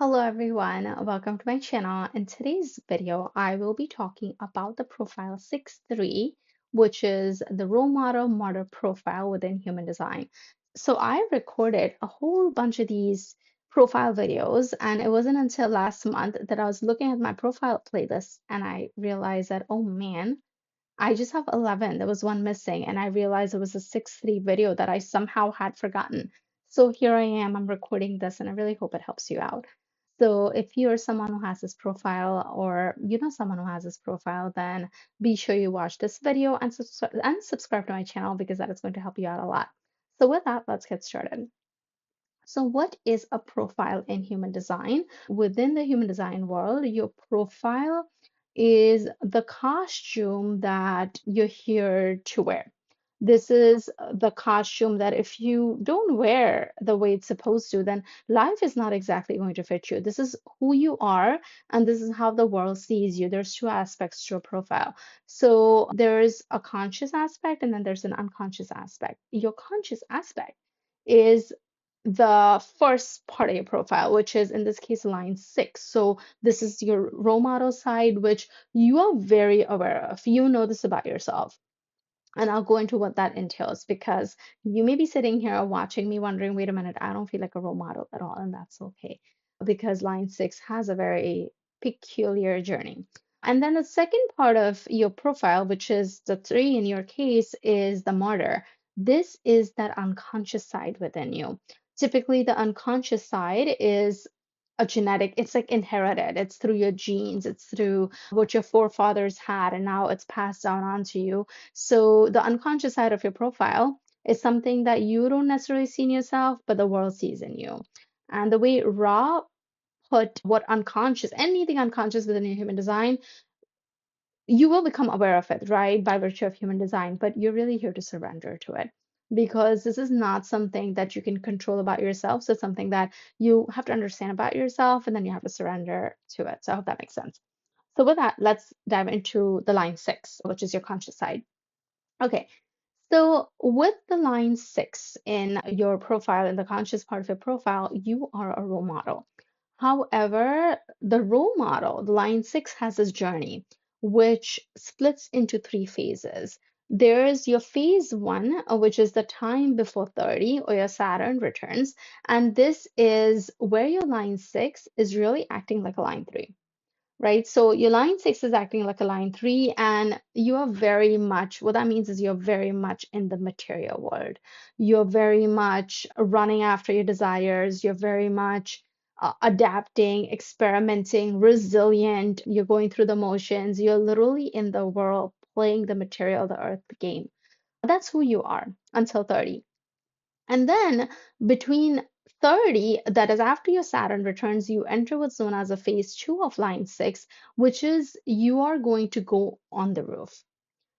Hello everyone, welcome to my channel. In today's video, I will be talking about the profile 6.3, which is the role model martyr profile within human design. So I recorded a whole bunch of these profile videos, and it wasn't until last month that I was looking at my profile playlist and I realized that, oh man, I just have 11. There was one missing, and I realized it was a 6.3 video that I somehow had forgotten. So here I am, I'm recording this, and I really hope it helps you out. So if you're someone who has this profile or you know someone who has this profile, then be sure you watch this video and subscribe to my channel because that is going to help you out a lot. So with that, let's get started. So what is a profile in human design? Within the human design world, your profile is the costume that you're here to wear. This is the costume that if you don't wear the way it's supposed to, then life is not exactly going to fit you. This is who you are, and this is how the world sees you. There's two aspects to a profile. So there's a conscious aspect, and then there's an unconscious aspect. Your conscious aspect is the first part of your profile, which is in this case line 6. So this is your role model side, which you are very aware of. You know this about yourself. And I'll go into what that entails because you may be sitting here watching me wondering, wait a minute, I don't feel like a role model at all. And that's okay because line 6 has a very peculiar journey. And then the second part of your profile, which is the 3 in your case, is the martyr. This is that unconscious side within you. Typically, the unconscious side is a genetic, it's like inherited. It's through your genes, it's through what your forefathers had, and now it's passed down onto you. So the unconscious side of your profile is something that you don't necessarily see in yourself, but the world sees in you. And the way Ra put what unconscious, anything unconscious within your human design, you will become aware of it, right, by virtue of human design, but you're really here to surrender to it because this is not something that you can control about yourself. So it's something that you have to understand about yourself and then you have to surrender to it. So I hope that makes sense. So with that, let's dive into the line 6, which is your conscious side. Okay, so with the line 6 in your profile, in the conscious part of your profile, you are a role model. However, the role model, the line 6 has this journey, which splits into 3 phases. There's your phase 1, which is the time before 30 or your Saturn returns. And this is where your line 6 is really acting like a line 3, right? So your line 6 is acting like a line 3, and you are very much, what that means is you're very much in the material world. You're very much running after your desires. You're very much adapting, experimenting, resilient. You're going through the motions. You're literally in the world playing the material, the earth game. That's who you are until 30. And then between 30, that is after your Saturn returns, you enter what's known as a phase 2 of line 6, which is you are going to go on the roof.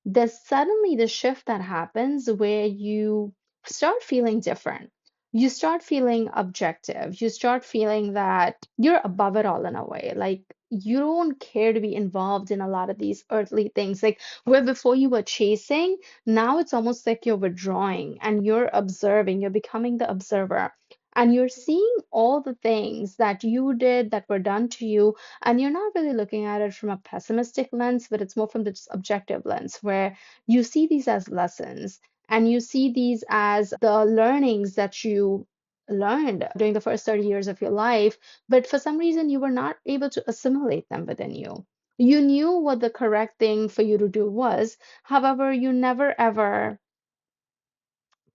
There's suddenly the shift that happens where you start feeling different. You start feeling objective. You start feeling that you're above it all in a way. Like you don't care to be involved in a lot of these earthly things. Like where before you were chasing, now it's almost like you're withdrawing and you're observing, you're becoming the observer. And you're seeing all the things that you did that were done to you, and you're not really looking at it from a pessimistic lens, but it's more from this objective lens where you see these as lessons and you see these as the learnings that you learned during the first 30 years of your life, but for some reason you were not able to assimilate them within you. You knew what the correct thing for you to do was, however, you never ever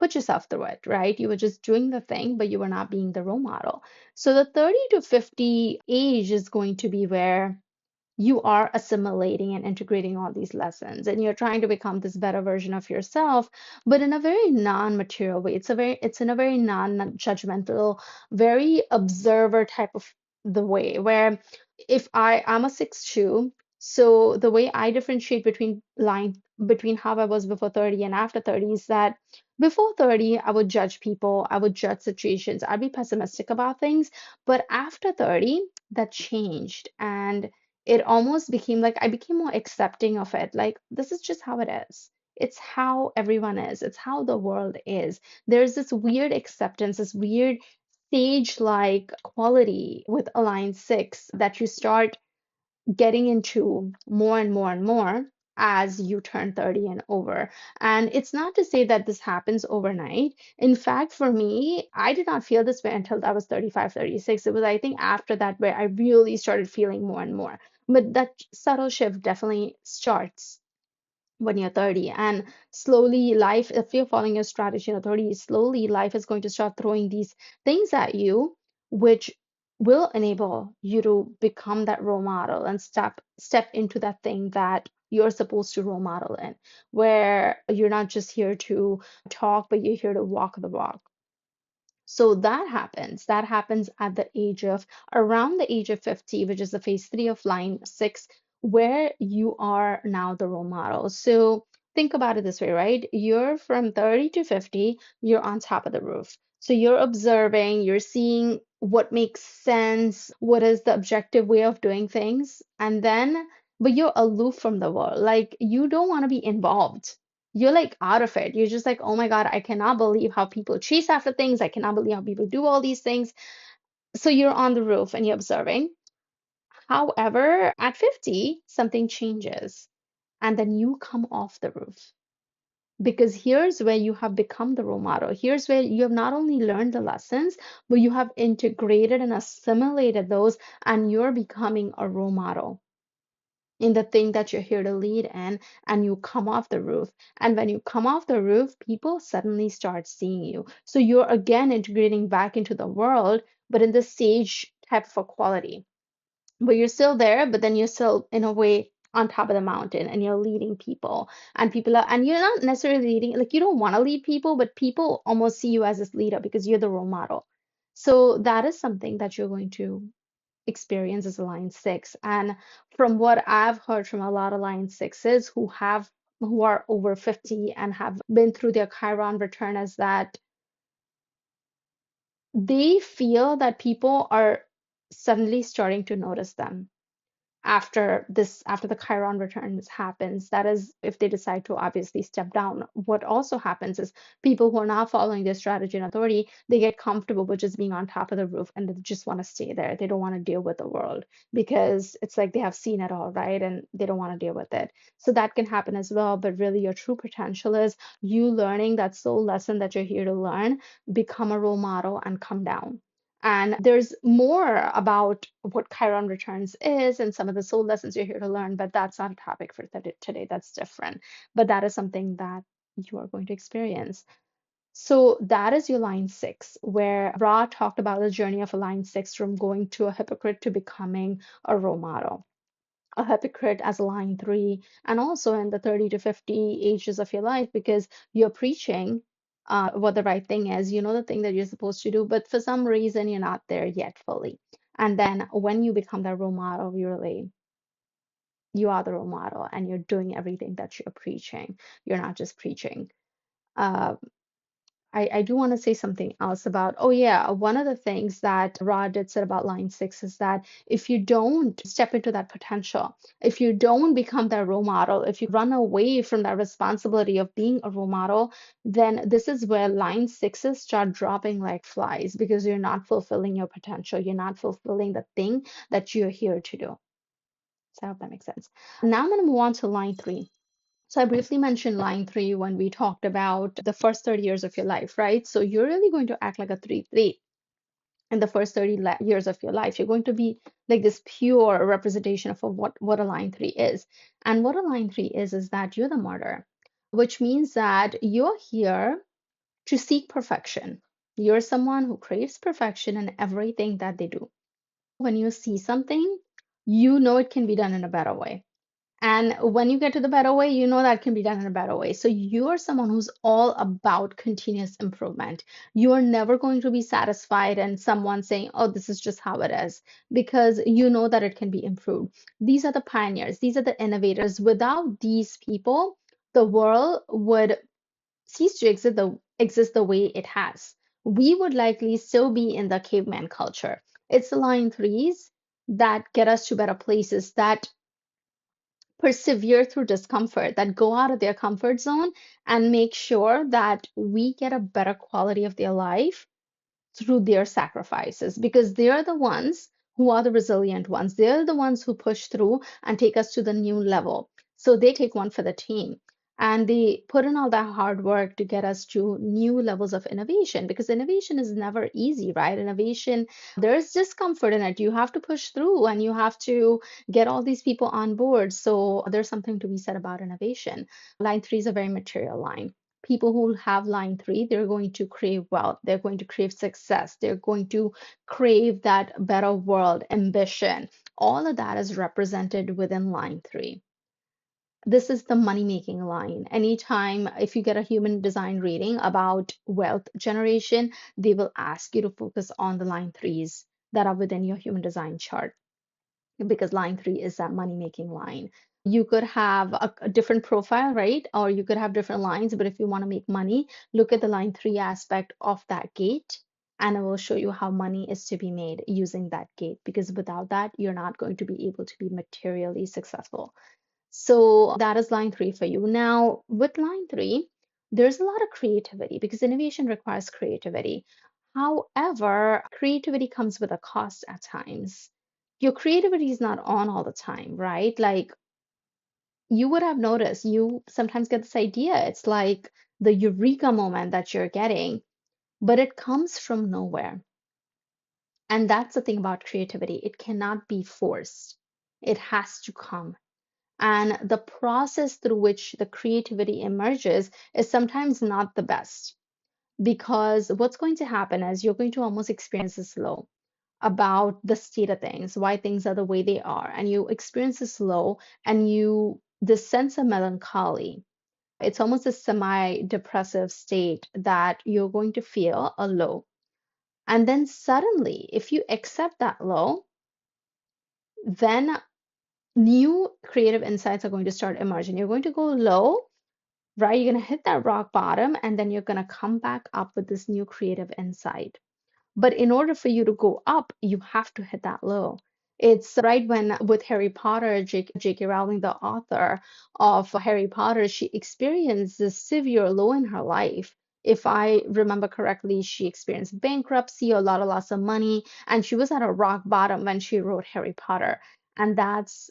put yourself through it, right? You were just doing the thing, but you were not being the role model. So the 30 to 50 age is going to be where you are assimilating and integrating all these lessons and you're trying to become this better version of yourself, but in a very non-material way. It's in a very non-judgmental, very observer type of the way where if I'm a 6'2", so the way I differentiate between how I was before 30 and after 30 is that before 30 I would judge people, I would judge situations, I'd be pessimistic about things, but after 30 that changed, and it almost became like I became more accepting of it. Like, this is just how it is. It's how everyone is. It's how the world is. There's this weird acceptance, this weird stage-like quality with Align 6 that you start getting into more and more and more as you turn 30 and over. And it's not to say that this happens overnight. In fact, for me, I did not feel this way until I was 35, 36. It was, I think, after that where I really started feeling more and more. But that subtle shift definitely starts when you're 30, and slowly life, if you're following your strategy in your 30s, slowly life is going to start throwing these things at you, which will enable you to become that role model and step into that thing that you're supposed to role model in, where you're not just here to talk, but you're here to walk the walk. So that happens. That happens at the age of around the age of 50, which is the phase three of line six, where you are now the role model. So think about it this way, right? You're from 30 to 50, you're on top of the roof. So you're observing, you're seeing what makes sense, what is the objective way of doing things, and then, but you're aloof from the world. Like you don't want to be involved, you're like out of it. You're just like, oh my God, I cannot believe how people chase after things. I cannot believe how people do all these things. So you're on the roof and you're observing. However, at 50, something changes and then you come off the roof. Because here's where you have become the role model. Here's where you have not only learned the lessons, but you have integrated and assimilated those, and you're becoming a role model in the thing that you're here to lead in, and you come off the roof. And when you come off the roof, people suddenly start seeing you. So you're again integrating back into the world, but in the sage type of a quality. But you're still there, but then you're still in a way on top of the mountain and you're leading people. And people are, and you're not necessarily leading, like you don't want to lead people, but people almost see you as this leader because you're the role model. So that is something that you're going to experience as a line six. And from what I've heard from a lot of line sixes who are over 50 and have been through their Chiron return, is that they feel that people are suddenly starting to notice them after the Chiron returns happens. That is, if they decide to obviously step down. What also happens is people who are not following their strategy and authority, they get comfortable with just being on top of the roof and they just want to stay there. They don't want to deal with the world because it's like they have seen it all, right? And they don't want to deal with it. So that can happen as well. But really, your true potential is you learning that soul lesson that you're here to learn, become a role model, and come down. And there's more about what Chiron returns is and some of the soul lessons you're here to learn, but that's not a topic for today. That's different. But that is something that you are going to experience. So that is your line six, where Ra talked about the journey of a line six from going to a hypocrite to becoming a role model. A hypocrite as a line three, and also in the 30 to 50 ages of your life, because you're preaching what the right thing is, you know the thing that you're supposed to do, but for some reason you're not there yet fully. And then when you become that role model, you are the role model and you're doing everything that you're preaching. You're not just preaching. Uh, I do want to say something else about, oh yeah, one of the things that Rod did said about line six is that if you don't step into that potential, if you don't become that role model, if you run away from that responsibility of being a role model, then this is where line sixes start dropping like flies because you're not fulfilling your potential. You're not fulfilling the thing that you're here to do. So I hope that makes sense. Now I'm going to move on to line three. So I briefly mentioned line three when we talked about the first 30 years of your life, right? So you're really going to act like a 3-3 in the first 30 years of your life. You're going to be like this pure representation of what a line three is. And what a line three is that you're the martyr, which means that you're here to seek perfection. You're someone who craves perfection in everything that they do. When you see something, you know it can be done in a better way. And when you get to the better way, you know that can be done in a better way. So you're someone who's all about continuous improvement. You are never going to be satisfied and someone saying, oh, this is just how it is, because you know that it can be improved. These are the pioneers, these are the innovators. Without these people, the world would cease to exist the way it has. We would likely still be in the caveman culture. It's the line threes that get us to better places, that persevere through discomfort, that go out of their comfort zone and make sure that we get a better quality of their life through their sacrifices, because they're the ones who are the resilient ones. They're the ones who push through and take us to the new level. So they take one for the team. And they put in all that hard work to get us to new levels of innovation, because innovation is never easy, right? Innovation, there's discomfort in it. You have to push through and you have to get all these people on board. So there's something to be said about innovation. Line three is a very material line. People who have line three, they're going to crave wealth, they're going to crave success, they're going to crave that better world, ambition. All of that is represented within line three. This is the money making line. Anytime, if you get a human design reading about wealth generation, they will ask you to focus on the line threes that are within your human design chart, because line three is that money making line. You could have a different profile, right? Or you could have different lines, but if you want to make money, look at the line three aspect of that gate, and it will show you how money is to be made using that gate, because without that, you're not going to be able to be materially successful. So that is line three for you. Now, with line three, there's a lot of creativity because innovation requires creativity. However, creativity comes with a cost at times. Your creativity is not on all the time, right? Like you would have noticed, you sometimes get this idea. It's like the eureka moment that you're getting, but it comes from nowhere. And that's the thing about creativity. It cannot be forced. It has to come. And the process through which the creativity emerges is sometimes not the best, because what's going to happen is you're going to almost experience this low about the state of things, why things are the way they are. And you experience this low and this sense of melancholy. It's almost a semi-depressive state that you're going to feel a low. And then suddenly, if you accept that low, then new creative insights are going to start emerging. You're going to go low, right? You're going to hit that rock bottom and then you're going to come back up with this new creative insight. But in order for you to go up, you have to hit that low. It's right when with Harry Potter, J.K. Rowling, the author of Harry Potter, she experienced this severe low in her life. If I remember correctly, she experienced bankruptcy, a lot of loss of money, and she was at a rock bottom when she wrote Harry Potter. And that's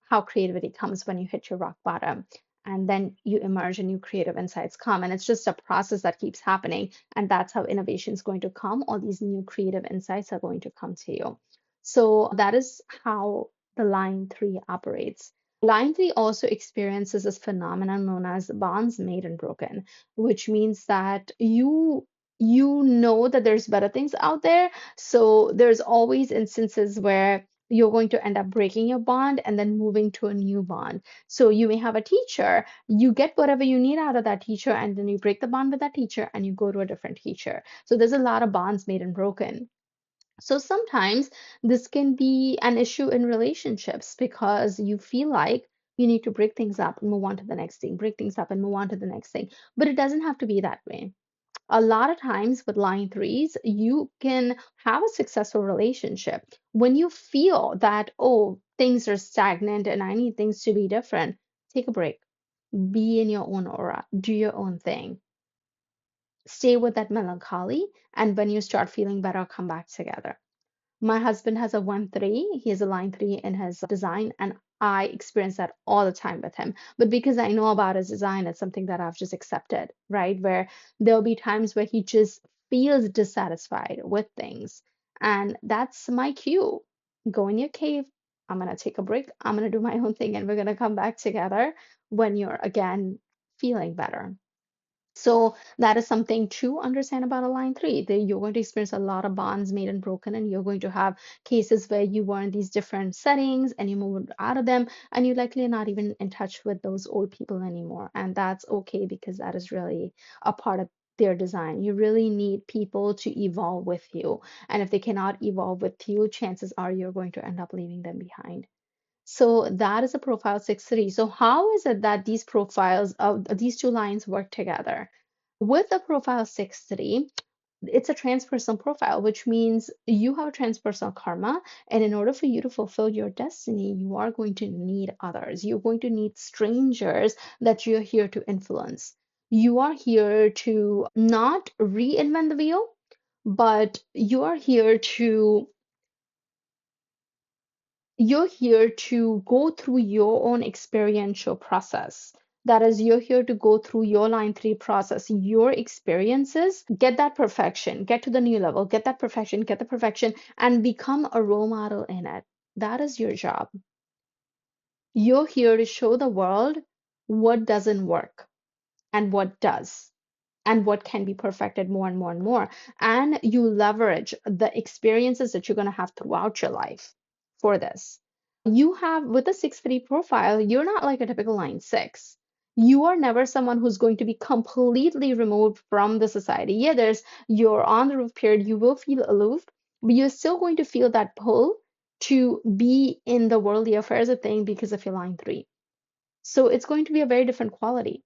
how creativity comes when you hit your rock bottom. And then you emerge and new creative insights come. And it's just a process that keeps happening. And that's how innovation is going to come. All these new creative insights are going to come to you. So that is how the line three operates. Line three also experiences this phenomenon known as bonds made and broken, which means that you know that there's better things out there. So there's always instances where you're going to end up breaking your bond and then moving to a new bond. So you may have a teacher, you get whatever you need out of that teacher, and then you break the bond with that teacher and you go to a different teacher. So there's a lot of bonds made and broken. So sometimes this can be an issue in relationships because you feel like you need to break things up and move on to the next thing, break things up and move on to the next thing. But it doesn't have to be that way. A lot of times with line threes, you can have a successful relationship when you feel that, oh, things are stagnant and I need things to be different. Take a break, be in your own aura, do your own thing, stay with that melancholy. And when you start feeling better, come back together. My husband has a 1-3. He has a line 3 in his design, and I experience that all the time with him. But because I know about his design, it's something that I've just accepted, right? Where there'll be times where he just feels dissatisfied with things. And that's my cue. Go in your cave. I'm going to take a break. I'm going to do my own thing, and we're going to come back together when you're again feeling better. So that is something to understand about a line three. That you're going to experience a lot of bonds made and broken, and you're going to have cases where you were in these different settings and you moved out of them, and you likely are not even in touch with those old people anymore. And that's okay because that is really a part of their design. You really need people to evolve with you. And if they cannot evolve with you, chances are you're going to end up leaving them behind. So that is a profile 6-3. So how is it that these profiles of these two lines work together? With the profile 6-3, it's a transpersonal profile, which means you have a transpersonal karma. And in order for you to fulfill your destiny, you are going to need others. You're going to need strangers that you're here to influence. You are here to not reinvent the wheel, but you're here to go through your own experiential process. That is, you're here to go through your line 3 process, your experiences, get that perfection, get to the new level, get that perfection, get the perfection, and become a role model in it. That is your job. You're here to show the world what doesn't work and what does, and what can be perfected more and more and more. And you leverage the experiences that you're going to have throughout your life for this. You have, with a 6-3 profile, you're not like a typical line 6. You are never someone who's going to be completely removed from the society. Yeah, you're on the roof period, you will feel aloof, but you're still going to feel that pull to be in the worldly affairs of things because of your line 3. So it's going to be a very different quality.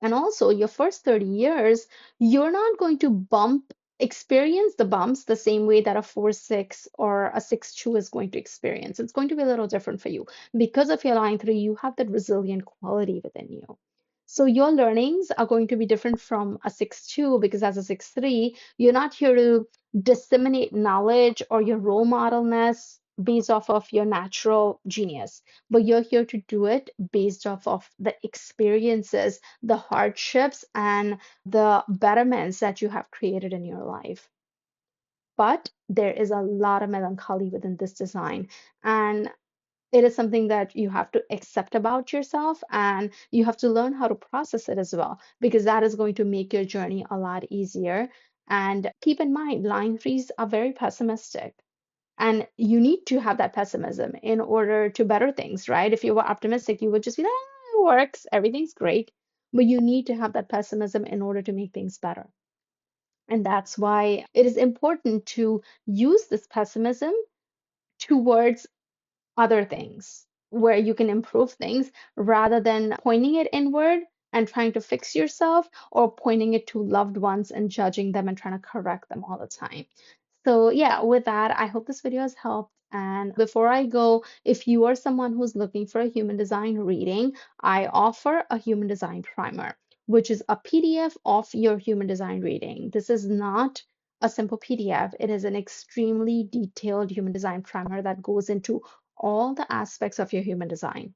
And also, your first 30 years, you're not going to experience the bumps the same way that a 4-6 or a 6-2 is going to experience. It's going to be a little different for you. Because of your line 3, you have that resilient quality within you. So your learnings are going to be different from a 6-2, because as a 6-3, you're not here to disseminate knowledge or your role modelness based off of your natural genius, but you're here to do it based off of the experiences, the hardships, and the betterments that you have created in your life. But there is a lot of melancholy within this design, and it is something that you have to accept about yourself, and you have to learn how to process it as well, because that is going to make your journey a lot easier. And keep in mind, line threes are very pessimistic. And you need to have that pessimism in order to better things, right? If you were optimistic, you would just be like, ah, it works, everything's great. But you need to have that pessimism in order to make things better. And that's why it is important to use this pessimism towards other things where you can improve things, rather than pointing it inward and trying to fix yourself, or pointing it to loved ones and judging them and trying to correct them all the time. So, yeah, with that, I hope this video has helped. And before I go, if you are someone who's looking for a human design reading, I offer a human design primer, which is a PDF of your human design reading. This is not a simple PDF. It is an extremely detailed human design primer that goes into all the aspects of your human design.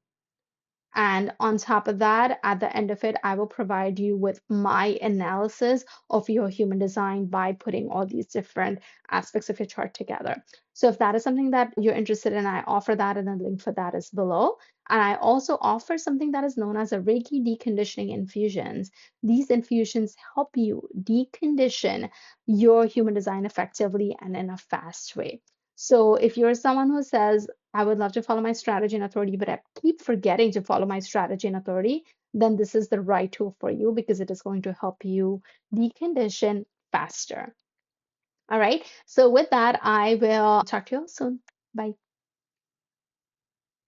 And on top of that, at the end of it, I will provide you with my analysis of your human design by putting all these different aspects of your chart together. So if that is something that you're interested in, I offer that, and the link for that is below. And I also offer something that is known as a Reiki Deconditioning Infusions. These infusions help you decondition your human design effectively and in a fast way. So if you're someone who says, I would love to follow my strategy and authority, but I keep forgetting to follow my strategy and authority, then this is the right tool for you, because it is going to help you decondition faster. All right. So with that, I will talk to you soon. Bye.